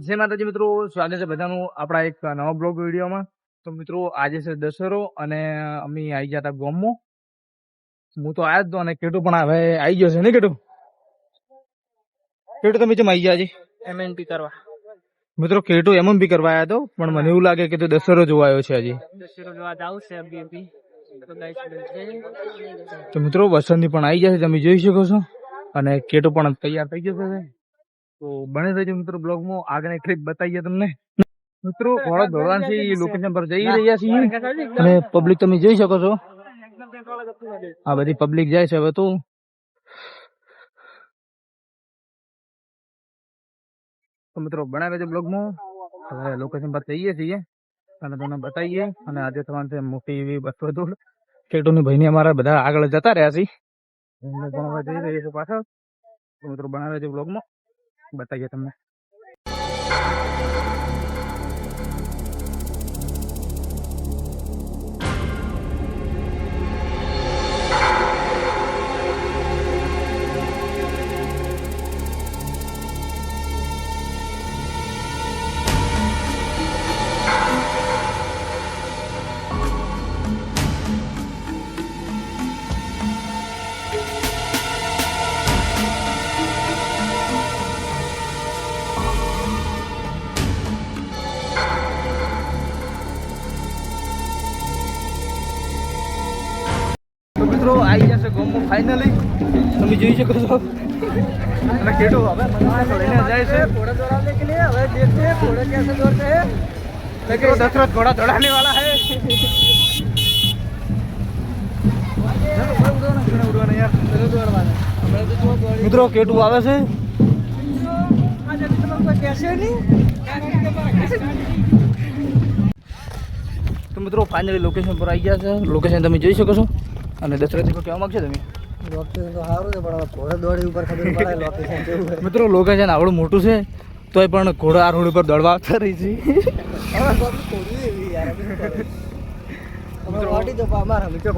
જય માતાજી મિત્રો, સ્વાગત છે બધાનું આપણા એક નવા બ્લોગ વિડીયોમાં. તો મિત્રો આજે છે દશેરો અને અમે આવી ગયા હતા ગોમમાં. હું તો આવ્યા જ તો અને કેટું પણ હવે આવી ગયો છે ને કેટું તમે જેમ આવી ગયા છે MNP કરવા મિત્રો. કેટું MMP કરવા આવ્યા હતો પણ મને એવું લાગે કે તો દશેરો જોવા આવ્યો છે હજી. દશેરો જોવા જાવ છે અભી તો ગાઈસ તો મિત્રો વસંતની પણ આવી જશે, તમે જોઈ શકો છો. અને કેટું પણ તૈયાર થઈ જશે. તો બને રહેજો મિત્રો બ્લોગમાં, આગળ ક્લિપ બતાવીએ તમને. મિત્રો ઘોડો દોડવાથી લોકેશન પર જઈ રહ્યા છીએ અને પબ્લિક તમે જોઈ શકો છો. આ બધી પબ્લિક જાય છે હવે તો. મિત્રો બને રહેજો બ્લોગમાં, હવે લોકેશન પર જઈએ છીએ અને તમને બતાવીએ. અને આજે તમારે મોટી એવી બસો દોડ ખેડૂતની ભાઈને અમારા બધા આગળ જતા રહ્યા છે, એમને પણ હવે જઈ રહીએ છીએ પાછળ. તો મિત્રો બને રહેજો બ્લોગમાં, બતાવીએ તમને. મિત્રો આવી જશે ગોમમાં ફાઇનલી, તમે જોઈ શકો છો. અને કેટો હવે લઈને જાય છે ઘોડા દોડાने के लिए. હવે देखते हैं घोड़े कैसे दौड़ते हैं. लेकिन दशरथ घोड़ा दौड़ाने वाला है. મિત્રો કેટું આવે છે. તો મિત્રો ફાઇનલી લોકેશન પર આવી ગયા છે. લોકેશન તમે જોઈ શકો છો. અને દશરથ કહેવા માંગશો તમે? લોકેશન તો સારું છે પણ ઘોડા દોડી ઉપર ખબર પડે લોકેશન કેવું છે. મિત્રો લોકેશન આવડું મોટું છે તોય પણ ઘોડા આ રોડ ઉપર દોડવા આવતા રહી છે.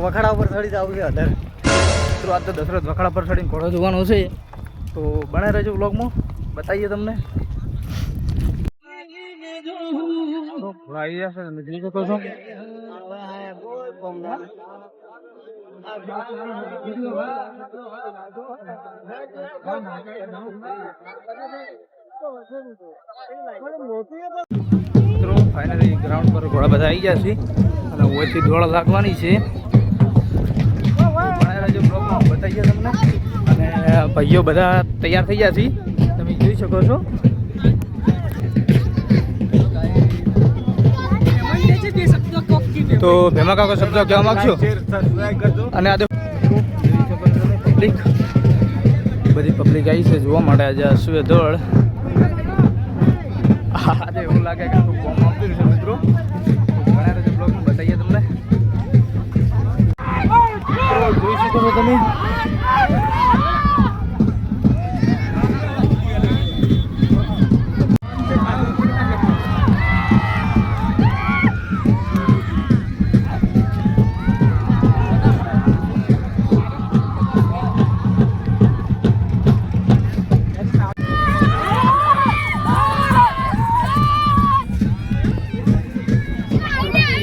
વખાડા ઉપર ચડી જવું છે અત્યારે. મિત્રો આ તો દશરથ વખાડા પર ચડીને ઘોડો જોવાનો છે. તો બને રહેજો બ્લોગમાં, બતાવીએ તમને. આવી જશે તમે જોઈ શકો છો. મિત્રો ફાઇનલી ગ્રાઉન્ડ પર ઘોડા બધા આવી ગયા છે અને ઓછી દોડ લાગવાની છે. બ્લોગમાં બતાવીએ તમને. અને ભાઈઓ બધા તૈયાર થઈ ગયા છે, તમે જોઈ શકો છો. તો ભેમા કાકો શબ્દ કહેવા માંગશો? અને આ પબ્લિક, બધી પબ્લિક આવી છે જોવા માટે આજે અશ્વે દોડ. આજે એવું લાગે કે આખું કોમ આપતું છે મિત્રો. ઘણા બધા બ્લોગમાં બતાવીએ તમને. જોઈ શકો છો તમે.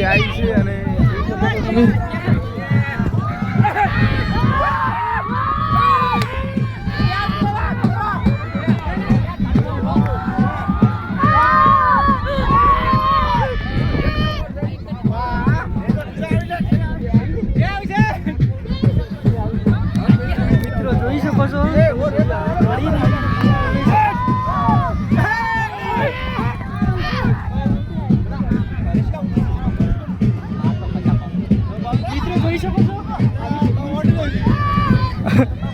આવી છે અને જોઈ શકો છો.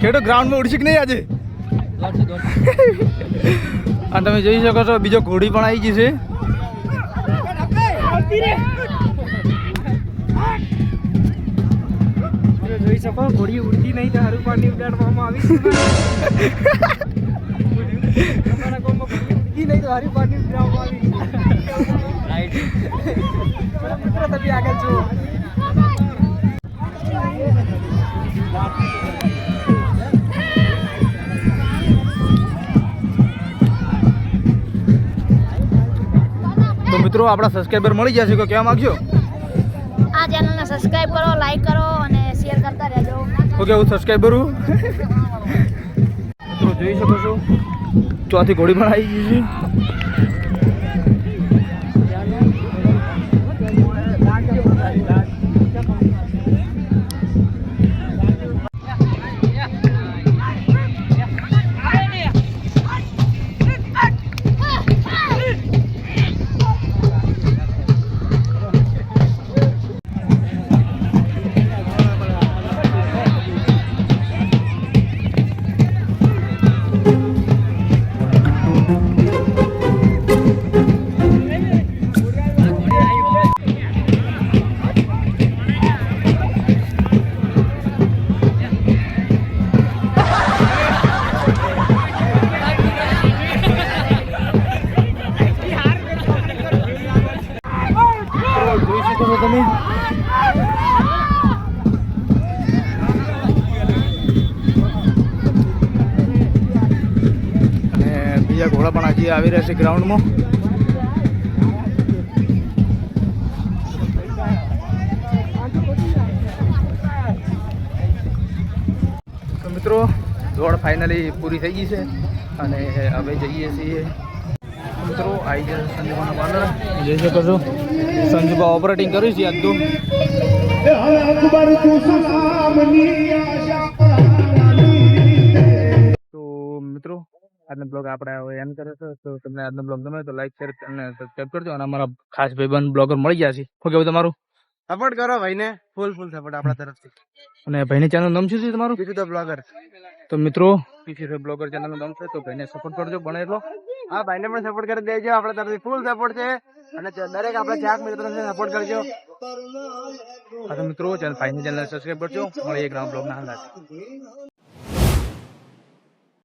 કેટો ગ્રાઉન્ડમાં ઉડશે કે નહીં આજે? અને તમે જોઈ શકો છો બીજો ઘોડી પણ આવી ગઈ છે. જોઈ શકો ઘોડી ઉડતી નહીં તો હારું પાણી ઉડાડવામાં આવી ઉડતી નહીં તો હારું પાણી ઉડાડવામાં આવી. તમે આગળ છો. મિત્રો આપણા સબસ્ક્રાઈબર મળી જશે કે કહેવા માંગજો આ ચેનલને સબસ્ક્રાઇબ કરો, લાઈક કરો અને શેર કરતા રહેજો. ઓકે હું સબસ્ક્રાઈબર હું મિત્રો જોઈ શકો છો ચોથી ઘોડી પણ આવી ગઈ છે. જોઈ શકો છો તમે અને બીજા ઘોડા પણ હજી આવી રહ્યા છે ગ્રાઉન્ડમાં. તો મિત્રો દોડ ફાઇનલી પૂરી થઈ ગઈ છે અને હવે જઈએ છીએ મિત્રો આવી ગયા સંજુબાના પાર્લર જોઈ શકો છો સંજુબા ઓપરેટિંગ કર્યું છે આજ તો મિત્રો આજનો બ્લોગ આપણે હવે એન્ડ કરે છે. તો તમને આજનો બ્લોગ ગમે તો લાઈક શેર અને સબસ્ક્રાઈબ કરજો અને અમારા ખાસ ભાઈબંધ બ્લોગર મળી ગયા છે. શું કેવું તમારું? સપોર્ટ કરો ભાઈને, ફૂલ સપોર્ટ આપણા તરફથી. અને ભાઈની ચેનલ નામ શું છે તમારું? બીજું તો બ્લોગર. તો મિત્રો પીસી બ્લોગર ચેનલનું નામ છે તો ભાઈને સપોર્ટ કરજો બને એટલો. હા, ભાઈને પણ સપોર્ટ કરી દેજો, આપણા તરફથી ફૂલ સપોર્ટ છે અને દરેક આપણા ચાક મિત્રો સપોર્ટ કરજો. હા તો મિત્રો ભાઈની ચેનલ સબસ્ક્રાઈબ કરજો. મળીએ એક નવા બ્લોગના હાલ.